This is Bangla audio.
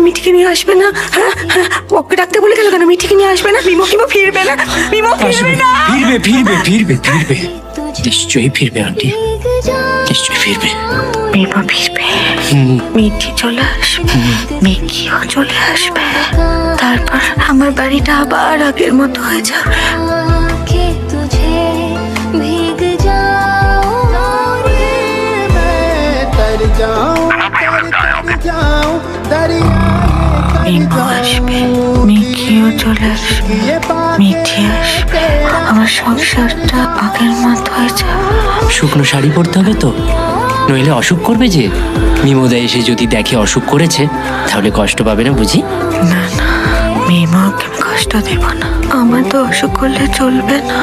মিঠিকে নিয়ে আসবে না? হ্যাঁ হ্যাঁ, ওকে ডাকতে বলে গেল কেন? মিঠিকে নিয়ে আসবে না? মিমো কিমো ফিরবে না? মিমো ফিরবে না? ফিরবে ফিরবে ফিরবে ফিরবে, নিশ্চয়ই ফিরবে আন্টি, নিশ্চয়ই ফিরবে। মিমো ফিরবে, মিঠি চলে আসবে, মিকিও চলে আসবে, তারপর আমার বাড়িটা আবার আগের মতো হয়ে যাবে। মিমো আসবে, মিকিও চলে আসবে, মিঠি আসবে, আমার সংসারটা আগের মতো হয়ে যাবে। শুকনো শাড়ি পরতে হবে তো, নইলে অসুখ করবে যে। মিমোদা এসে যদি দেখে অসুখ করেছে, তাহলে কষ্ট পাবে না বুঝি? না না, মিমোকে কষ্ট দেব না, আমার তো অসুখ করলে চলবে না।